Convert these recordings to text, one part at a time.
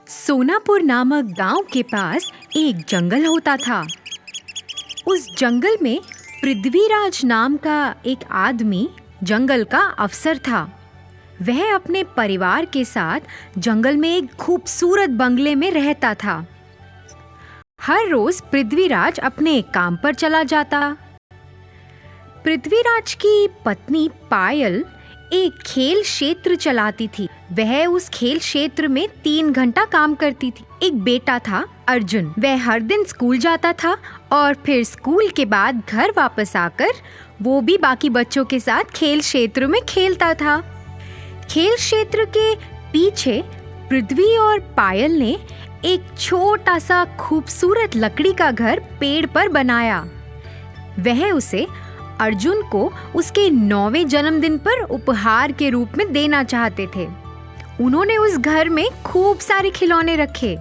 सोनापुर नामक गांव के पास एक जंगल होता था। उस जंगल में पृथ्वीराज नाम का एक आदमी जंगल का अफसर था। वह अपने परिवार के साथ जंगल में एक खूबसूरत बंगले में रहता था। हर रोज पृथ्वीराज अपने काम पर चला जाता। पृथ्वीराज की पत्नी पायल एक खेल क्षेत्र चलाती थी। वह उस खेल क्षेत्र में 3 घंटा काम करती थी। एक बेटा था अर्जुन। वह हर दिन स्कूल जाता था और फिर स्कूल के बाद घर वापस आकर वो भी बाकी बच्चों के साथ खेल क्षेत्र में खेलता था। खेल क्षेत्र के पीछे पृथ्वी और पायल ने एक छोटा सा खूबसूरत लकड़ी का घर पेड़ पर बनाया। वह उसे अर्जुन को उसके 9वें जन्मदिन पर उपहार के रूप में देना चाहते थे। उन्होंने उस घर में खूब सारे खिलौने रखे।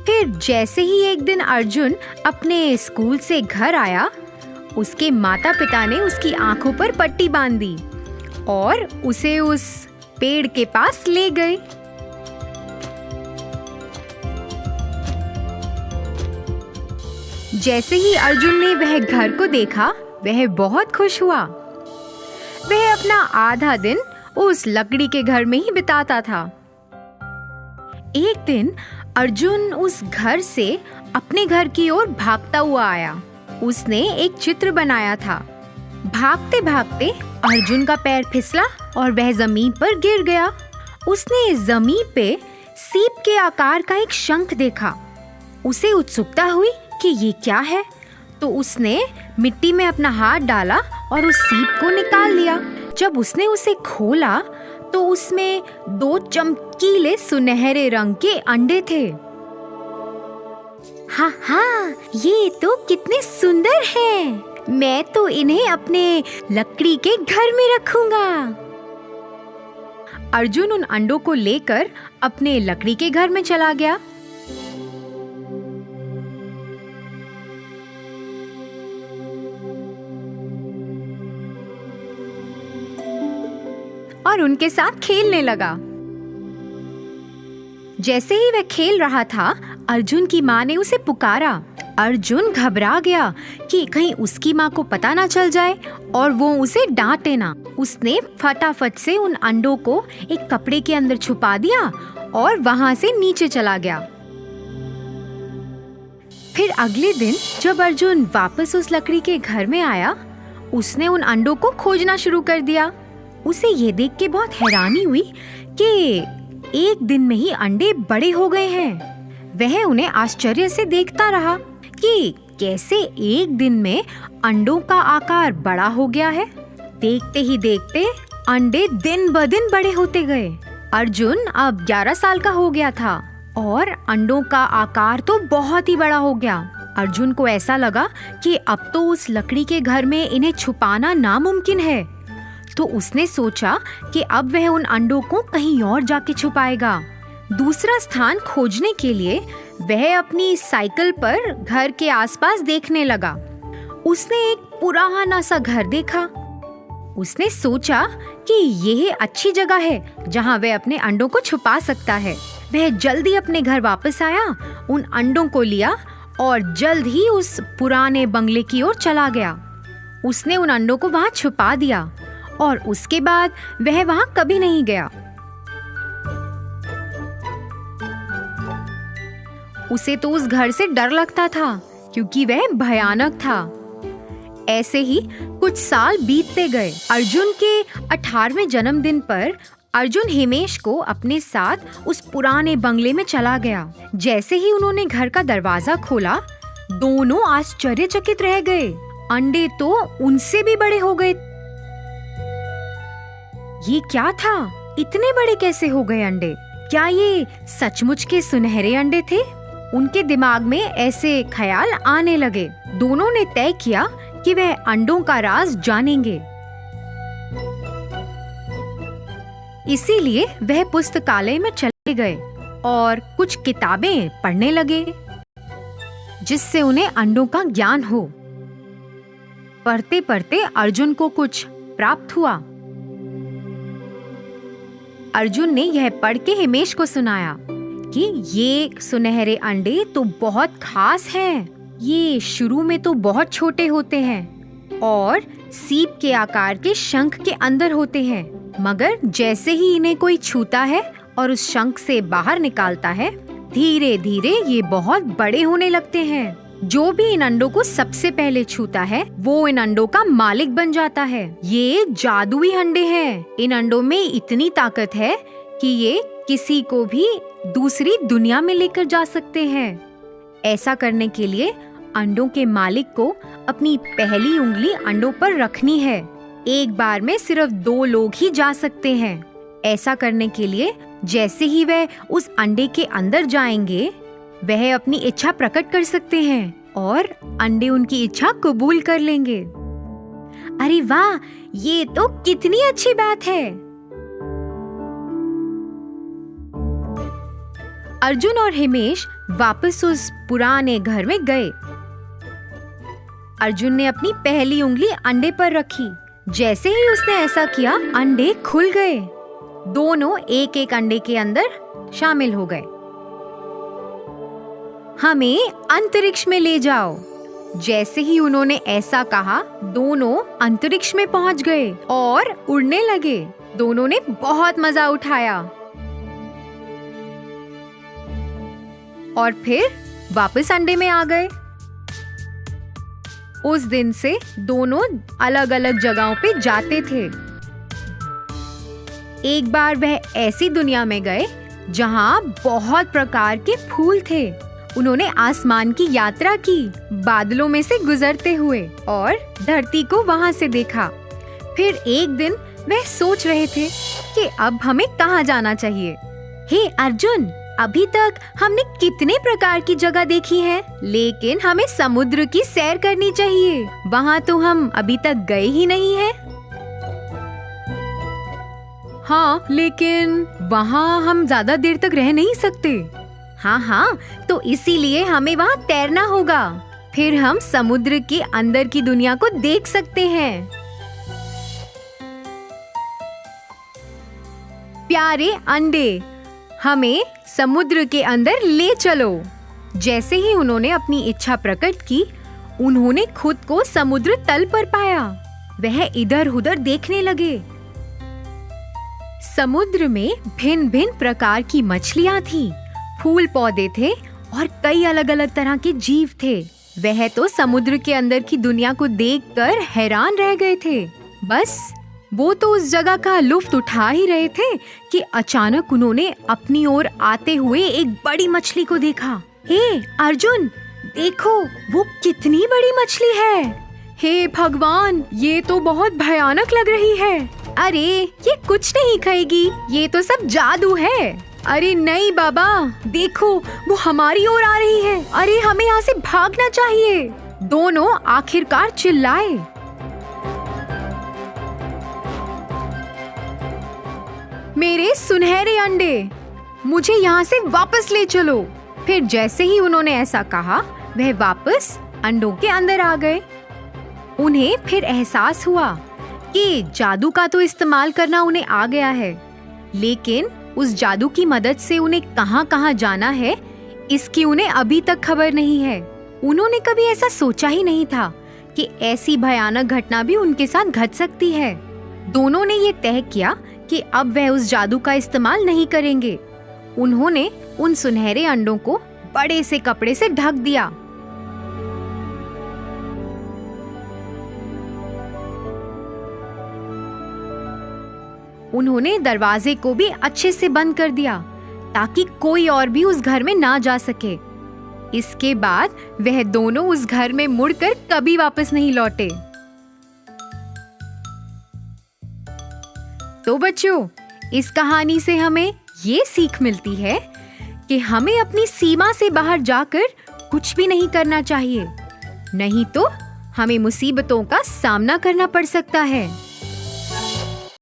फिर जैसे ही एक दिन अर्जुन अपने स्कूल से घर आया, उसके माता पिता ने उसकी आंखों पर पट्टी बांध दी और उसे उस पेड़ के पास ले गए। जैसे ही अर्जुन ने वह घर को देखा, वह बहुत खुश हुआ। वह अपना आधा दिन उस लकड़ी के घर में ही बिताता था। एक दिन अर्जुन उस घर से अपने घर की ओर भागता हुआ आया। उसने एक चित्र बनाया था। भागते भागते अर्जुन का पैर फिसला और वह जमीन पर गिर गया। उसने जमीन पे सीप के आकार का एक शंख देखा। उसे उत्सुकता हुई कि ये क्या है, तो उसने मिट्टी में अपना हाथ डाला और उस सीप को निकाल लिया। जब उसने उसे खोला तो उसमें 2 चमकीले सुनहरे रंग के अंडे थे। हाँ हाँ, ये तो कितने सुंदर हैं। मैं तो इन्हें अपने लकड़ी के घर में रखूंगा। अर्जुन उन अंडों को लेकर अपने लकड़ी के घर में चला गया। और उनके साथ खेलने लगा। जैसे ही वह खेल रहा था, अर्जुन की माँ ने उसे पुकारा। अर्जुन घबरा गया कि कहीं उसकी माँ को पता ना चल जाए और वो उसे डांटे ना। उसने फटाफट से उन अंडों को एक कपड़े के अंदर छुपा दिया और वहां से नीचे चला गया। फिर अगले दिन जब अर्जुन वापस उस लकड़ी के घर में आया, उसने उन अंडों को खोजना शुरू कर दिया। उसे ये देख के बहुत हैरानी हुई कि एक दिन में ही अंडे बड़े हो गए हैं। वह उन्हें आश्चर्य से देखता रहा कि कैसे एक दिन में अंडों का आकार बड़ा हो गया है। देखते ही देखते अंडे दिन ब दिन बड़े होते गए। अर्जुन अब 11 साल का हो गया था और अंडों का आकार तो बहुत ही बड़ा हो गया। अर्जुन को ऐसा लगा कि अब तो उस लकड़ी के घर में इन्हें छुपाना नामुमकिन है। तो उसने सोचा कि अब वह उन अंडों को कहीं और जाके छुपाएगा। दूसरा स्थान खोजने के लिए वह अपनी साइकिल पर घर के आसपास देखने लगा। उसने एक पुराना सा घर देखा। उसने सोचा कि यह अच्छी जगह है जहां वह अपने अंडों को छुपा सकता है। वह जल्दी अपने घर वापस आया, उन अंडों को लिया और जल्द ही उस पुराने बंगले की ओर चला गया। उसने उन अंडों को वहां छुपा दिया और उसके बाद वह वहां कभी नहीं गया। उसे तो उस घर से डर लगता था क्योंकि वह भयानक था। ऐसे ही कुछ साल बीतते गए। अर्जुन के 18वें जन्मदिन पर अर्जुन हिमेश को अपने साथ उस पुराने बंगले में चला गया। जैसे ही उन्होंने घर का दरवाजा खोला, दोनों आश्चर्यचकित रह गए। अंडे तो उनसे भी बड़े हो गए। ये क्या था? इतने बड़े कैसे हो गए अंडे? क्या ये सचमुच के सुनहरे अंडे थे? उनके दिमाग में ऐसे ख्याल आने लगे। दोनों ने तय किया कि वह अंडों का राज जानेंगे। इसीलिए वह पुस्तकालय में चले गए और कुछ किताबें पढ़ने लगे जिससे उन्हें अंडों का ज्ञान हो। पढ़ते पढ़ते अर्जुन को कुछ प्राप्त हुआ। अर्जुन ने यह पढ़ के हिमेश को सुनाया कि ये सुनहरे अंडे तो बहुत खास हैं। ये शुरू में तो बहुत छोटे होते हैं और सीप के आकार के शंख के अंदर होते हैं, मगर जैसे ही इन्हें कोई छूता है और उस शंख से बाहर निकालता है, धीरे धीरे ये बहुत बड़े होने लगते हैं। जो भी इन अंडों को सबसे पहले छूता है वो इन अंडों का मालिक बन जाता है। ये जादुई अंडे हैं। इन अंडों में इतनी ताकत है कि ये किसी को भी दूसरी दुनिया में लेकर जा सकते हैं। ऐसा करने के लिए अंडों के मालिक को अपनी पहली उंगली अंडों पर रखनी है। एक बार में सिर्फ 2 लोग ही जा सकते हैं। ऐसा करने के लिए जैसे ही वह उस अंडे के अंदर जाएंगे, वह अपनी इच्छा प्रकट कर सकते हैं और अंडे उनकी इच्छा कबूल कर लेंगे। अरे वाह, ये तो कितनी अच्छी बात है। अर्जुन और हिमेश वापस उस पुराने घर में गए। अर्जुन ने अपनी पहली उंगली अंडे पर रखी। जैसे ही उसने ऐसा किया, अंडे खुल गए। दोनों एक एक अंडे के अंदर शामिल हो गए। हमें अंतरिक्ष में ले जाओ। जैसे ही उन्होंने ऐसा कहा, दोनों अंतरिक्ष में पहुंच गए और उड़ने लगे। दोनों ने बहुत मजा उठाया और फिर वापस अंडे में आ गए। उस दिन से दोनों अलग अलग जगहों पे जाते थे। एक बार वह ऐसी दुनिया में गए जहां बहुत प्रकार के फूल थे। उन्होंने आसमान की यात्रा की, बादलों में से गुजरते हुए, और धरती को वहां से देखा। फिर एक दिन वह सोच रहे थे कि अब हमें कहाँ जाना चाहिए। हे अर्जुन, अभी तक हमने कितने प्रकार की जगह देखी है, लेकिन हमें समुद्र की सैर करनी चाहिए। वहाँ तो हम अभी तक गए ही नहीं हैं। हाँ, लेकिन वहाँ हम ज्यादा देर तक रह नहीं सकते। हाँ, तो इसीलिए हमें वहाँ तैरना होगा। फिर हम समुद्र के अंदर की दुनिया को देख सकते हैं। प्यारे अंडे, हमें समुद्र के अंदर ले चलो। जैसे ही उन्होंने अपनी इच्छा प्रकट की, उन्होंने खुद को समुद्र तल पर पाया। वह इधर उधर देखने लगे। समुद्र में भिन्न भिन्न प्रकार की मछलियां थी, फूल पौधे थे और कई अलग अलग तरह के जीव थे। वह तो समुद्र के अंदर की दुनिया को देखकर हैरान रह गए थे। बस वो तो उस जगह का लुत्फ उठा ही रहे थे कि अचानक उन्होंने अपनी ओर आते हुए एक बड़ी मछली को देखा। हे अर्जुन, देखो वो कितनी बड़ी मछली है। हे भगवान, ये तो बहुत भयानक लग रही है। अरे ये कुछ नहीं खाएगी, ये तो सब जादू है। अरे नहीं बाबा, देखो वो हमारी ओर आ रही है। अरे हमें यहाँ से भागना चाहिए। दोनों आखिरकार चिल्लाए। मेरे सुनहरे अंडे, मुझे यहाँ से वापस ले चलो। फिर जैसे ही उन्होंने ऐसा कहा, वह वापस अंडों के अंदर आ गए। उन्हें फिर एहसास हुआ कि जादू का तो इस्तेमाल करना उन्हें आ गया है, लेकिन उस जादू की मदद से उन्हें कहाँ कहाँ जाना है, इसकी उन्हें अभी तक खबर नहीं है। उन्होंने कभी ऐसा सोचा ही नहीं था कि ऐसी भयानक घटना भी उनके साथ घट सकती है। दोनों ने ये तय किया कि अब वह उस जादू का इस्तेमाल नहीं करेंगे। उन्होंने उन सुनहरे अंडों को बड़े से कपड़े से ढक दिया। उन्होंने दरवाजे को भी अच्छे से बंद कर दिया ताकि कोई और भी उस घर में ना जा सके। इसके बाद वह दोनों उस घर में मुड़कर कभी वापस नहीं लौटे। तो बच्चों, इस कहानी से हमें ये सीख मिलती है कि हमें अपनी सीमा से बाहर जाकर कुछ भी नहीं करना चाहिए, नहीं तो हमें मुसीबतों का सामना करना पड़ सकता है।